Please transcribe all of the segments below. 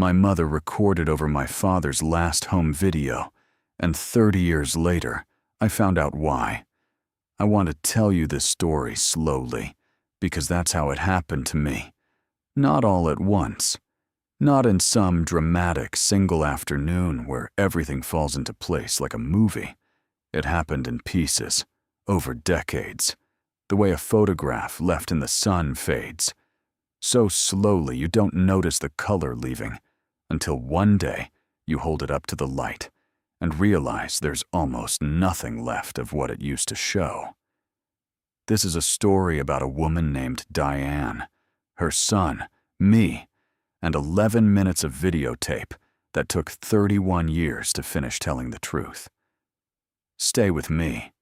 My mother recorded over my father's last home video, and 30 years later, I found out why. I want to tell you this story slowly, because that's how it happened to me. Not all at once. Not in some dramatic single afternoon where everything falls into place like a movie. It happened in pieces, over decades, the way a photograph left in the sun fades. So slowly you don't notice the color leaving, until one day you hold it up to the light and realize there's almost nothing left of what it used to show. This is a story about a woman named Diane, her son, me, and 11 minutes of videotape that took 31 years to finish telling the truth. Stay with me.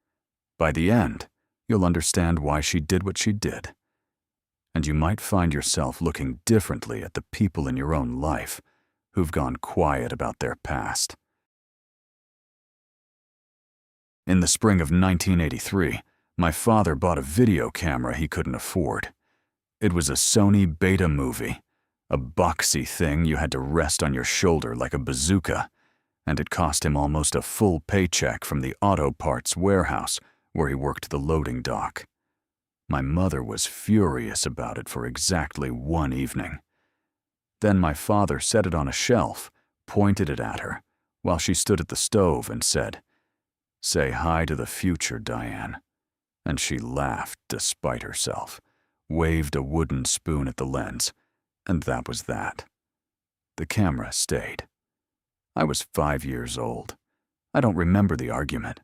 By the end, you'll understand why she did what she did. And you might find yourself looking differently at the people in your own life who've gone quiet about their past. In the spring of 1983, my father bought a video camera he couldn't afford. It was a Sony Beta movie, a boxy thing you had to rest on your shoulder like a bazooka, and it cost him almost a full paycheck from the auto parts warehouse where he worked the loading dock. My mother was furious about it for exactly one evening. Then my father set it on a shelf, pointed it at her, while she stood at the stove and said, "Say hi to the future, Diane." And she laughed despite herself, waved a wooden spoon at the lens, and that was that. The camera stayed. I was 5 years old. I don't remember the argument.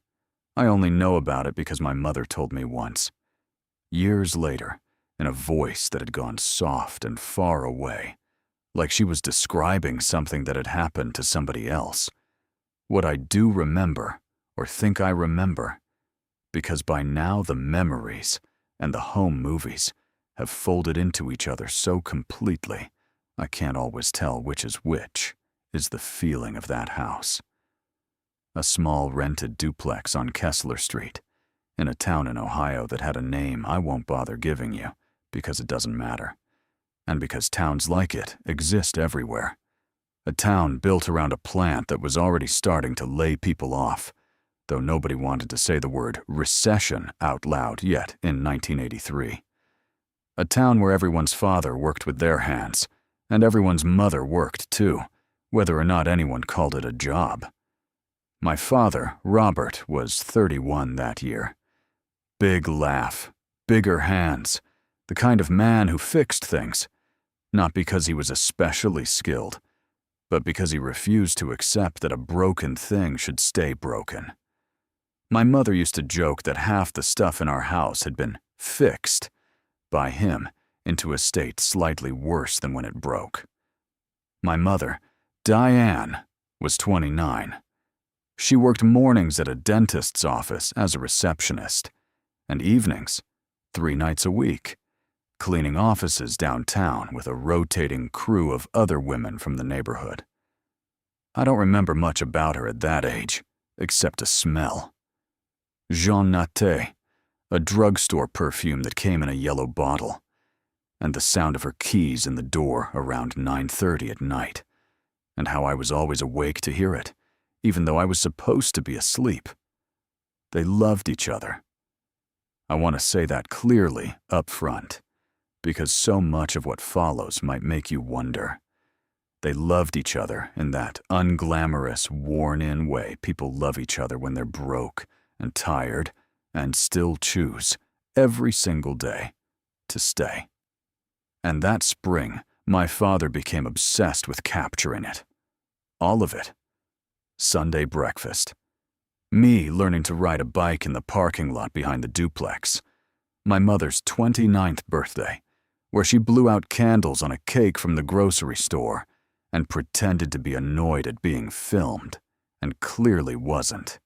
I only know about it because my mother told me once. Years later, in a voice that had gone soft and far away, like she was describing something that had happened to somebody else. What I do remember, or think I remember, because by now the memories and the home movies have folded into each other so completely, I can't always tell which is which, is the feeling of that house. A small rented duplex on Kessler Street, in a town in Ohio that had a name I won't bother giving you because it doesn't matter, and because towns like it exist everywhere. A town built around a plant that was already starting to lay people off, though nobody wanted to say the word recession out loud yet in 1983. A town where everyone's father worked with their hands, and everyone's mother worked too, whether or not anyone called it a job. My father, Robert, was 31 that year. Big laugh, bigger hands, the kind of man who fixed things, not because he was especially skilled, but because he refused to accept that a broken thing should stay broken. My mother used to joke that half the stuff in our house had been fixed by him into a state slightly worse than when it broke. My mother, Diane, was 29. She worked mornings at a dentist's office as a receptionist, and evenings, 3 nights a week, cleaning offices downtown with a rotating crew of other women from the neighborhood. I don't remember much about her at that age, except a smell. Jean Naté, a drugstore perfume that came in a yellow bottle, and the sound of her keys in the door around 9:30 at night, and how I was always awake to hear it, even though I was supposed to be asleep. They loved each other. I want to say that clearly up front, because so much of what follows might make you wonder. They loved each other in that unglamorous, worn-in way people love each other when they're broke and tired and still choose, every single day, to stay. And that spring, my father became obsessed with capturing it. All of it. Sunday breakfast. Me learning to ride a bike in the parking lot behind the duplex. My mother's 29th birthday, where she blew out candles on a cake from the grocery store and pretended to be annoyed at being filmed, and clearly wasn't.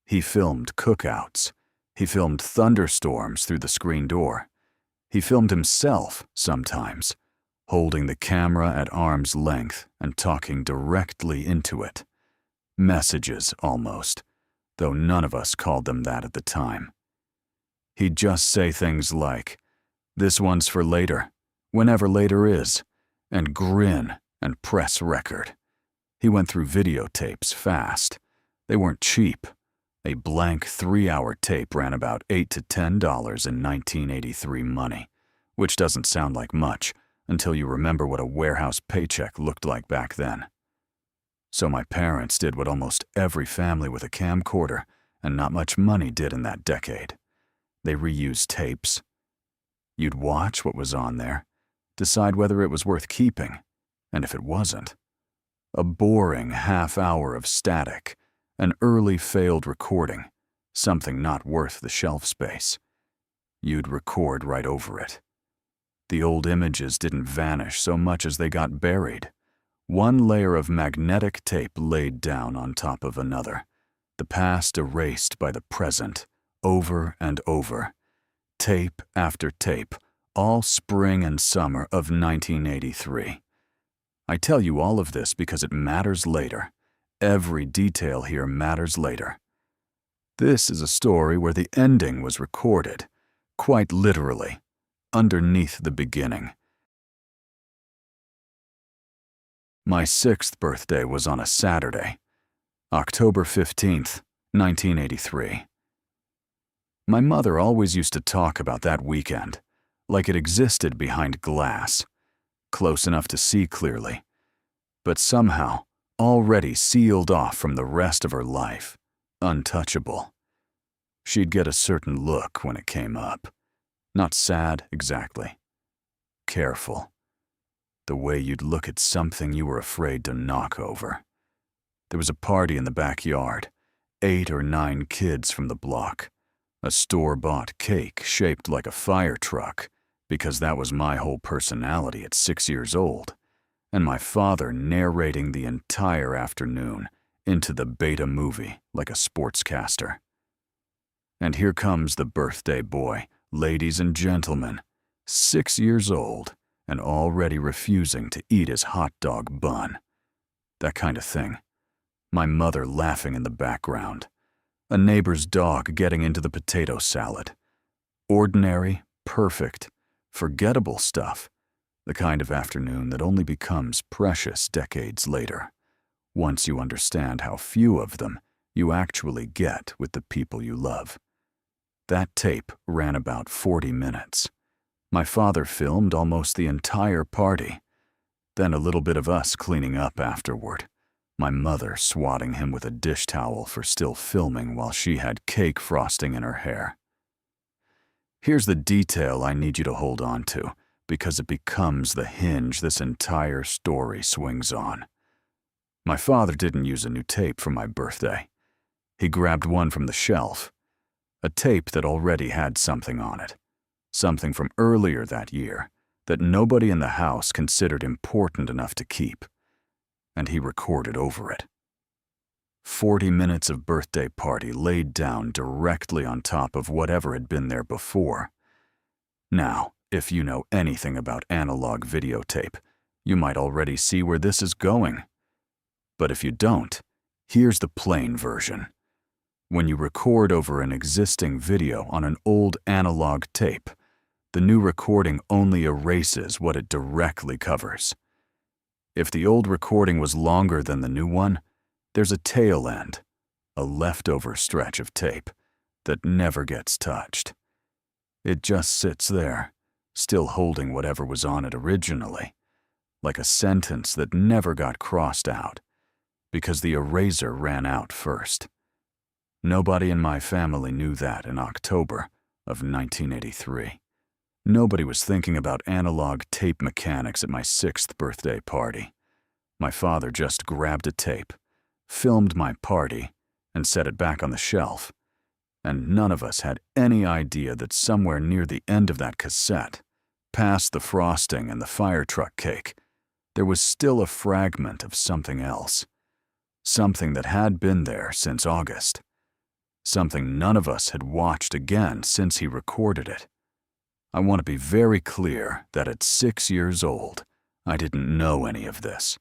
He filmed cookouts. He filmed thunderstorms through the screen door. He filmed himself sometimes, holding the camera at arm's length and talking directly into it. Messages, almost, though none of us called them that at the time. He'd just say things like, "This one's for later, whenever later is," and grin and press record. He went through videotapes fast. They weren't cheap. A blank 3-hour tape ran about $8 to $10 in 1983 money, which doesn't sound like much until you remember what a warehouse paycheck looked like back then. So my parents did what almost every family with a camcorder and not much money did in that decade. They reused tapes. You'd watch what was on there, decide whether it was worth keeping, and if it wasn't, a boring half-hour of static, an early failed recording, something not worth the shelf space. You'd record right over it. The old images didn't vanish so much as they got buried. One layer of magnetic tape laid down on top of another, the past erased by the present, over and over. Tape after tape, all spring and summer of 1983. I tell you all of this because it matters later. Every detail here matters later. This is a story where the ending was recorded, quite literally, underneath the beginning. My 6th birthday was on a Saturday, October 15th, 1983. My mother always used to talk about that weekend, like it existed behind glass, close enough to see clearly, but somehow already sealed off from the rest of her life, untouchable. She'd get a certain look when it came up. Not sad, exactly. Careful. The way you'd look at something you were afraid to knock over. There was a party in the backyard, 8 or 9 kids from the block. A store-bought cake shaped like a fire truck, because that was my whole personality at 6 years old, and my father narrating the entire afternoon into the beta movie like a sportscaster. And here comes the birthday boy, ladies and gentlemen, 6 years old, and already refusing to eat his hot dog bun. That kind of thing. My mother laughing in the background. A neighbor's dog getting into the potato salad. Ordinary, perfect, forgettable stuff. The kind of afternoon that only becomes precious decades later, once you understand how few of them you actually get with the people you love. That tape ran about 40 minutes. My father filmed almost the entire party, then a little bit of us cleaning up afterward. My mother swatting him with a dish towel for still filming while she had cake frosting in her hair. Here's the detail I need you to hold on to, because it becomes the hinge this entire story swings on. My father didn't use a new tape for my birthday. He grabbed one from the shelf, a tape that already had something on it, something from earlier that year that nobody in the house considered important enough to keep. And he recorded over it. 40 minutes of birthday party laid down directly on top of whatever had been there before. Now, if you know anything about analog videotape, you might already see where this is going. But if you don't, here's the plain version. When you record over an existing video on an old analog tape, the new recording only erases what it directly covers. If the old recording was longer than the new one, there's a tail end, a leftover stretch of tape that never gets touched. It just sits there, still holding whatever was on it originally, like a sentence that never got crossed out, because the eraser ran out first. Nobody in my family knew that in October of 1983. Nobody was thinking about analog tape mechanics at my 6th birthday party. My father just grabbed a tape, filmed my party, and set it back on the shelf. And none of us had any idea that somewhere near the end of that cassette, past the frosting and the fire truck cake, there was still a fragment of something else. Something that had been there since August. Something none of us had watched again since he recorded it. I want to be very clear that at 6 years old, I didn't know any of this.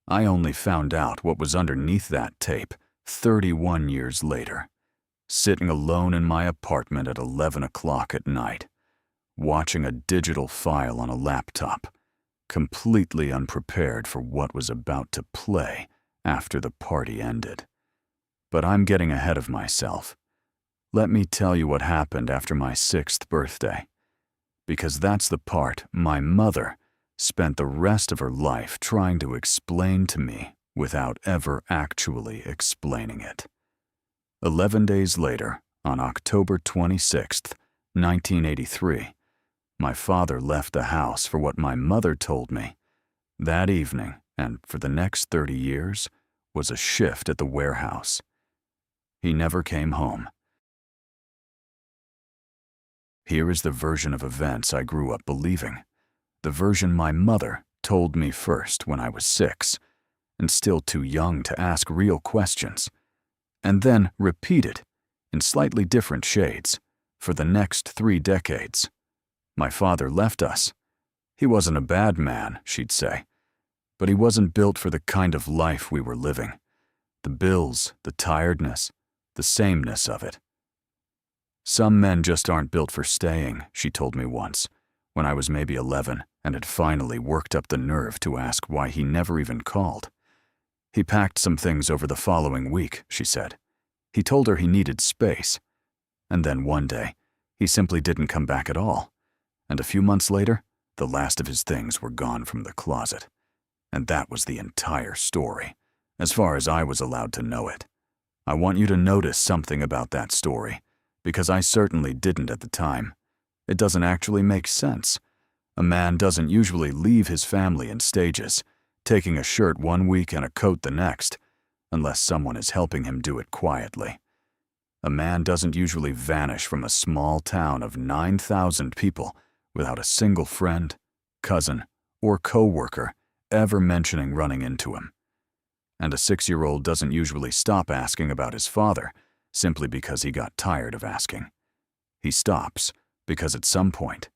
I only found out what was underneath that tape 31 years later, sitting alone in my apartment at 11 o'clock at night, watching a digital file on a laptop, completely unprepared for what was about to play after the party ended. But I'm getting ahead of myself. Let me tell you what happened after my 6th birthday, because that's the part my mother spent the rest of her life trying to explain to me without ever actually explaining it. 11 days later, on October 26th, 1983, my father left the house for what my mother told me that evening, and for the next 30 years, was a shift at the warehouse. He never came home. Here is the version of events I grew up believing, the version my mother told me first when I was 6, and still too young to ask real questions, and then repeated, in slightly different shades, for the next 3 decades. My father left us. He wasn't a bad man, she'd say, but he wasn't built for the kind of life we were living. The bills, the tiredness, the sameness of it. Some men just aren't built for staying, she told me once, when I was maybe 11 and had finally worked up the nerve to ask why he never even called. He packed some things over the following week, she said. He told her he needed space. And then one day, he simply didn't come back at all. And a few months later, the last of his things were gone from the closet. And that was the entire story, as far as I was allowed to know it. I want you to notice something about that story, because I certainly didn't at the time. It doesn't actually make sense. A man doesn't usually leave his family in stages, taking a shirt one week and a coat the next, unless someone is helping him do it quietly. A man doesn't usually vanish from a small town of 9,000 people without a single friend, cousin, or co-worker ever mentioning running into him. And a 6-year-old doesn't usually stop asking about his father simply because he got tired of asking. He stops because at some point,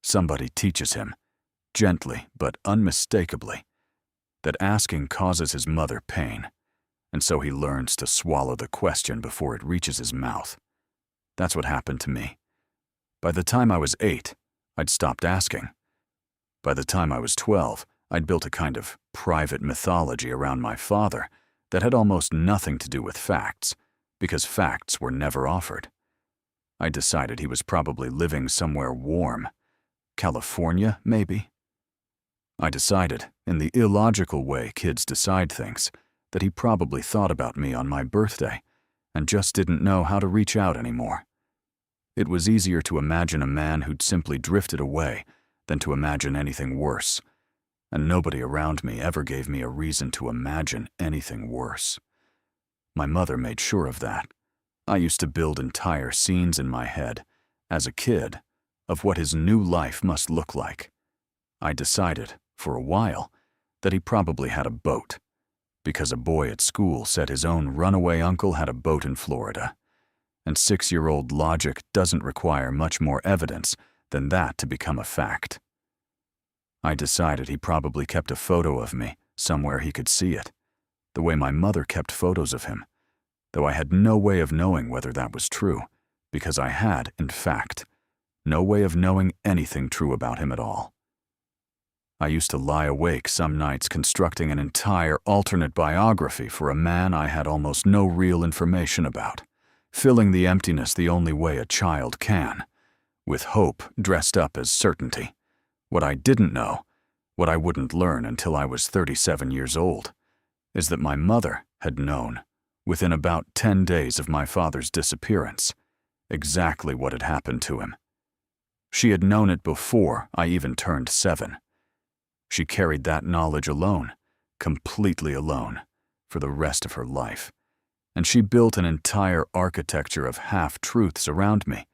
somebody teaches him, gently but unmistakably, that asking causes his mother pain, and so he learns to swallow the question before it reaches his mouth. That's what happened to me. By the time I was 8, I'd stopped asking. By the time I was 12, I'd built a kind of private mythology around my father that had almost nothing to do with facts, because facts were never offered. I decided he was probably living somewhere warm. California, maybe? I decided, in the illogical way kids decide things, that he probably thought about me on my birthday and just didn't know how to reach out anymore. It was easier to imagine a man who'd simply drifted away than to imagine anything worse, and nobody around me ever gave me a reason to imagine anything worse. My mother made sure of that. I used to build entire scenes in my head, as a kid, of what his new life must look like. I decided, for a while, that he probably had a boat, because a boy at school said his own runaway uncle had a boat in Florida, and 6-year-old logic doesn't require much more evidence than that to become a fact. I decided he probably kept a photo of me somewhere he could see it, the way my mother kept photos of him, though I had no way of knowing whether that was true, because I had, in fact, no way of knowing anything true about him at all. I used to lie awake some nights constructing an entire alternate biography for a man I had almost no real information about, filling the emptiness the only way a child can, with hope dressed up as certainty. What I didn't know, what I wouldn't learn until I was 37 years old, is that my mother had known, within about 10 days of my father's disappearance, exactly what had happened to him. She had known it before I even turned 7. She carried that knowledge alone, completely alone, for the rest of her life, and she built an entire architecture of half-truths around me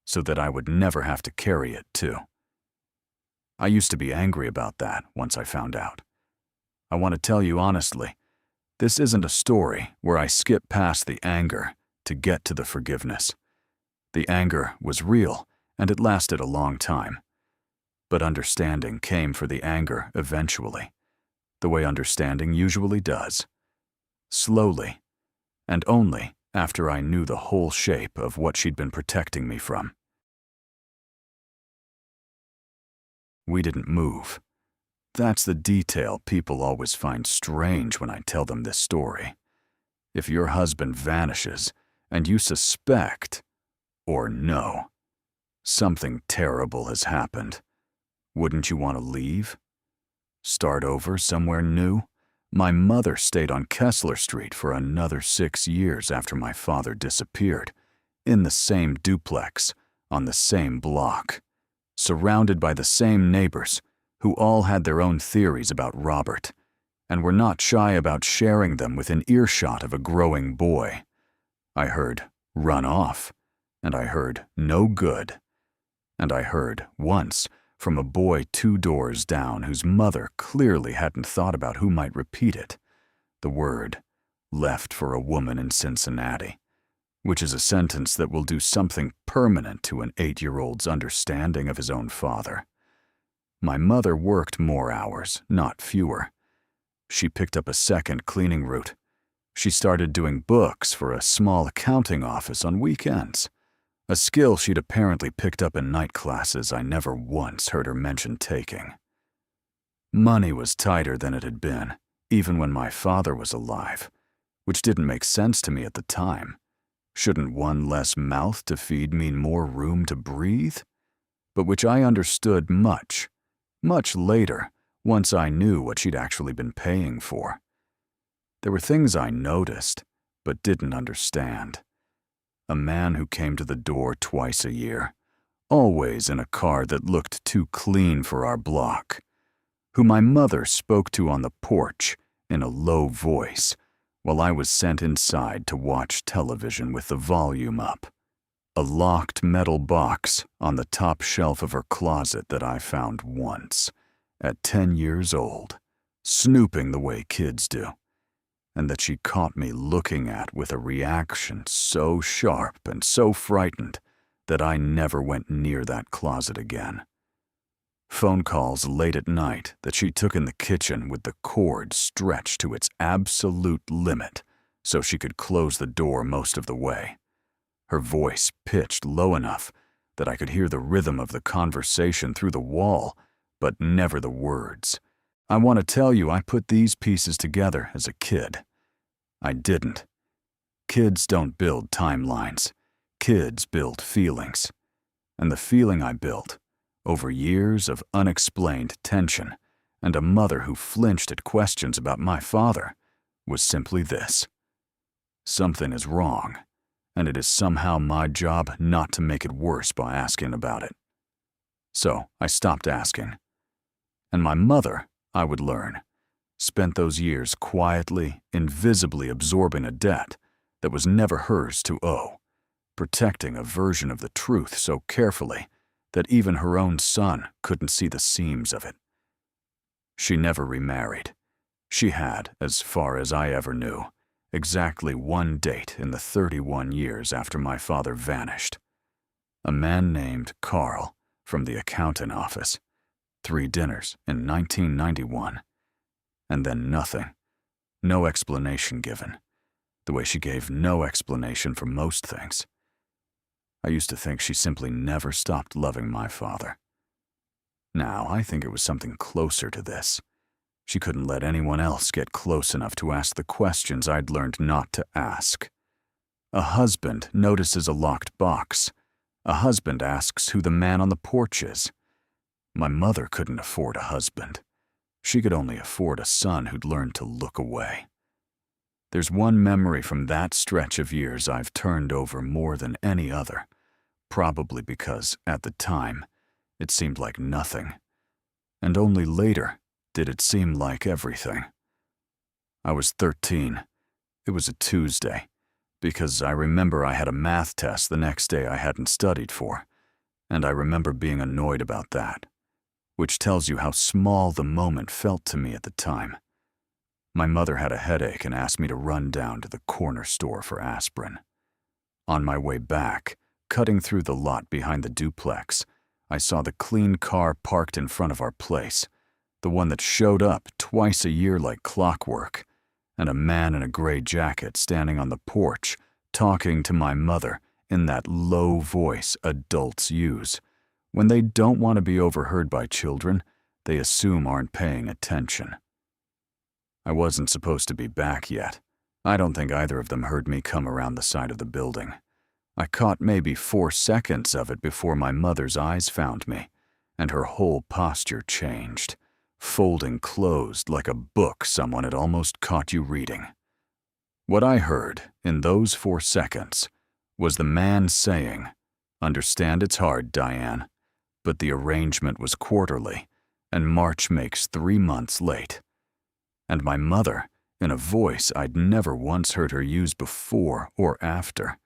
so that I would never have to carry it too. I used to be angry about that once I found out. I want to tell you honestly, this isn't a story where I skip past the anger to get to the forgiveness. The anger was real, and it lasted a long time. But understanding came for the anger eventually, the way understanding usually does. Slowly, and only after I knew the whole shape of what she'd been protecting me from. We didn't move. That's the detail people always find strange when I tell them this story. If your husband vanishes and you suspect, or know, something terrible has happened, wouldn't you want to leave? Start over somewhere new? My mother stayed on Kessler Street for another 6 years after my father disappeared, in the same duplex, on the same block, surrounded by the same neighbors who all had their own theories about Robert, and were not shy about sharing them within earshot of a growing boy. I heard, "Run off," and I heard, "No good," and I heard, once, from a boy 2 doors down whose mother clearly hadn't thought about who might repeat it, the word, "left for a woman in Cincinnati," which is a sentence that will do something permanent to an 8-year-old's understanding of his own father. My mother worked more hours, not fewer. She picked up a second cleaning route. She started doing books for a small accounting office on weekends, a skill she'd apparently picked up in night classes I never once heard her mention taking. Money was tighter than it had been, even when my father was alive, which didn't make sense to me at the time. Shouldn't one less mouth to feed mean more room to breathe? But which I understood much later, once I knew what she'd actually been paying for. There were things I noticed, but didn't understand. A man who came to the door twice a year, always in a car that looked too clean for our block, who my mother spoke to on the porch in a low voice while I was sent inside to watch television with the volume up. A locked metal box on the top shelf of her closet that I found once, at 10 years old, snooping the way kids do, and that she caught me looking at with a reaction so sharp and so frightened that I never went near that closet again. Phone calls late at night that she took in the kitchen with the cord stretched to its absolute limit so she could close the door most of the way. Her voice pitched low enough that I could hear the rhythm of the conversation through the wall, but never the words. I want to tell you I put these pieces together as a kid. I didn't. Kids don't build timelines. Kids build feelings. And the feeling I built, over years of unexplained tension and a mother who flinched at questions about my father, was simply this: something is wrong, and it is somehow my job not to make it worse by asking about it. So I stopped asking. And my mother, I would learn, spent those years quietly, invisibly absorbing a debt that was never hers to owe, protecting a version of the truth so carefully that even her own son couldn't see the seams of it. She never remarried. She had, as far as I ever knew, exactly one date in the 31 years after my father vanished. A man named Carl from the accounting office. 3 dinners in 1991. And then nothing. No explanation given. The way she gave no explanation for most things. I used to think she simply never stopped loving my father. Now, I think it was something closer to this. She couldn't let anyone else get close enough to ask the questions I'd learned not to ask. A husband notices a locked box. A husband asks who the man on the porch is. My mother couldn't afford a husband. She could only afford a son who'd learned to look away. There's one memory from that stretch of years I've turned over more than any other, probably because, at the time, it seemed like nothing. And only later did it seem like everything. I was 13. It was a Tuesday, because I remember I had a math test the next day I hadn't studied for, and I remember being annoyed about that, which tells you how small the moment felt to me at the time. My mother had a headache and asked me to run down to the corner store for aspirin. On my way back, cutting through the lot behind the duplex, I saw the clean car parked in front of our place, the one that showed up twice a year like clockwork, and a man in a gray jacket standing on the porch, talking to my mother in that low voice adults use when they don't want to be overheard by children, they assume aren't paying attention. I wasn't supposed to be back yet. I don't think either of them heard me come around the side of the building. I caught maybe 4 seconds of it before my mother's eyes found me, and her whole posture changed, folding closed like a book someone had almost caught you reading. What I heard in those 4 seconds was the man saying, "Understand it's hard, Diane, but the arrangement was quarterly, and March makes 3 months late." And my mother, in a voice I'd never once heard her use before or after,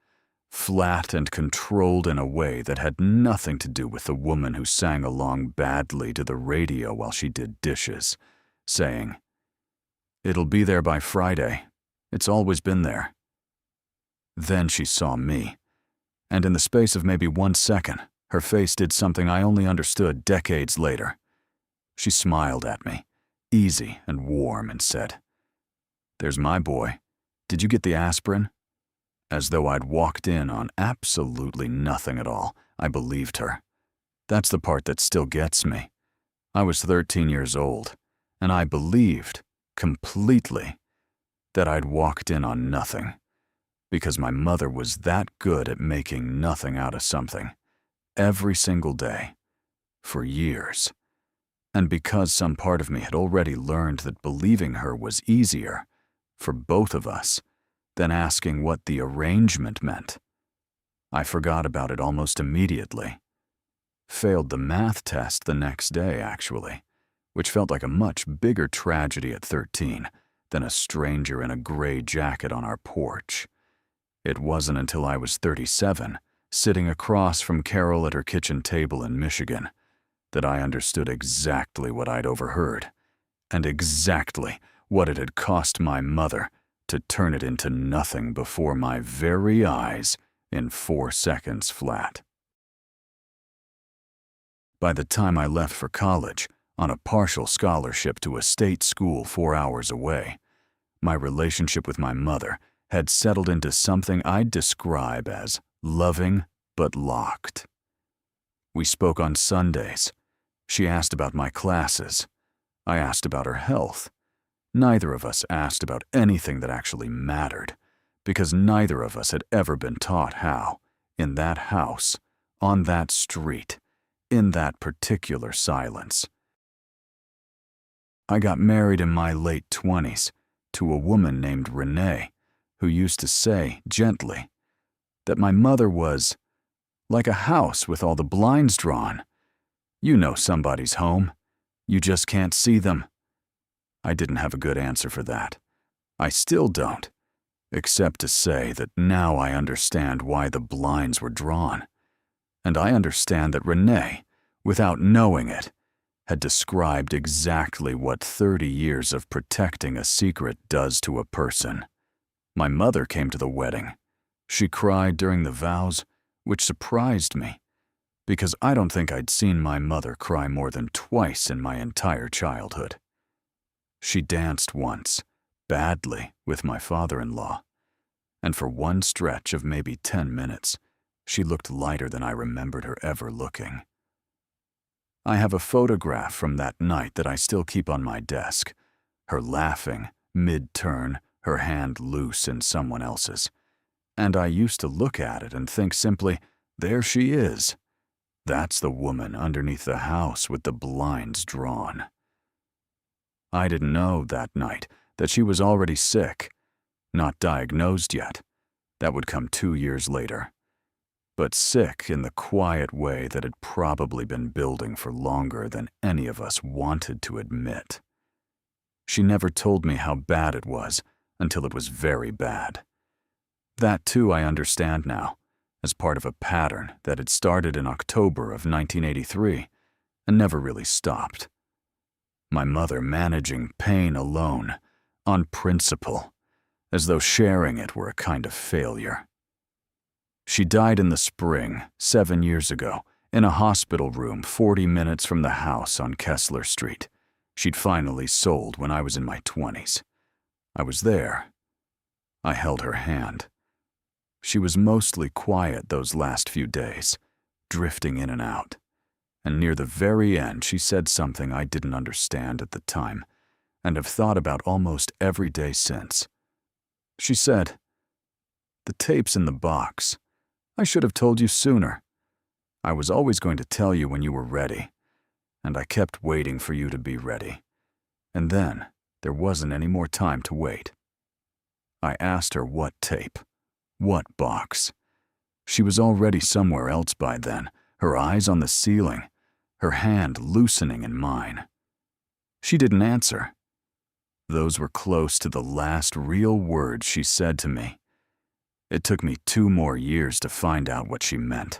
flat and controlled in a way that had nothing to do with the woman who sang along badly to the radio while she did dishes, saying, "It'll be there by Friday. It's always been there." Then she saw me, and in the space of maybe 1 second, her face did something I only understood decades later. She smiled at me, easy and warm, and said, "There's my boy. Did you get the aspirin?" As though I'd walked in on absolutely nothing at all, I believed her. That's the part that still gets me. I was 13 years old, and I believed, completely, that I'd walked in on nothing, because my mother was that good at making nothing out of something, every single day, for years. And because some part of me had already learned that believing her was easier, for both of us, than asking what the arrangement meant, I forgot about it almost immediately. Failed the math test the next day, actually, which felt like a much bigger tragedy at 13 than a stranger in a gray jacket on our porch. It wasn't until I was 37, sitting across from Carol at her kitchen table in Michigan, that I understood exactly what I'd overheard, and exactly what it had cost my mother to turn it into nothing before my very eyes in 4 seconds flat. By the time I left for college, on a partial scholarship to a state school 4 hours away, my relationship with my mother had settled into something I'd describe as loving but locked. We spoke on Sundays. She asked about my classes. I asked about her health. Neither of us asked about anything that actually mattered, because neither of us had ever been taught how, in that house, on that street, in that particular silence. I got married in my late 20s to a woman named Renee, who used to say, gently, that my mother was like a house with all the blinds drawn. You know somebody's home. You just can't see them. I didn't have a good answer for that. I still don't, except to say that now I understand why the blinds were drawn. And I understand that Renee, without knowing it, had described exactly what 30 years of protecting a secret does to a person. My mother came to the wedding. She cried during the vows, which surprised me, because I don't think I'd seen my mother cry more than twice in my entire childhood. She danced once, badly, with my father-in-law, and for one stretch of maybe 10 minutes, she looked lighter than I remembered her ever looking. I have a photograph from that night that I still keep on my desk, her laughing, mid-turn, her hand loose in someone else's. And I used to look at it and think simply, there she is. That's the woman underneath the house with the blinds drawn. I didn't know that night that she was already sick, not diagnosed yet. That would come 2 years later. But sick in the quiet way that had probably been building for longer than any of us wanted to admit. She never told me how bad it was until it was very bad. That too I understand now, as part of a pattern that had started in October of 1983 and never really stopped. My mother managing pain alone, on principle, as though sharing it were a kind of failure. She died in the spring, 7 years ago, in a hospital room 40 minutes from the house on Kessler Street. She'd finally sold when I was in my 20s. I was there. I held her hand. She was mostly quiet those last few days, drifting in and out. and near the very end she said something I didn't understand at the time, and have thought about almost every day since. She said, "The tape's in the box. I should have told you sooner. I was always going to tell you when you were ready, and I kept waiting for you to be ready. And then there wasn't any more time to wait." I asked her what tape, what box. She was already somewhere else by then, her eyes on the ceiling, her hand loosening in mine. She didn't answer. Those were close to the last real words she said to me. It took me 2 more years to find out what she meant.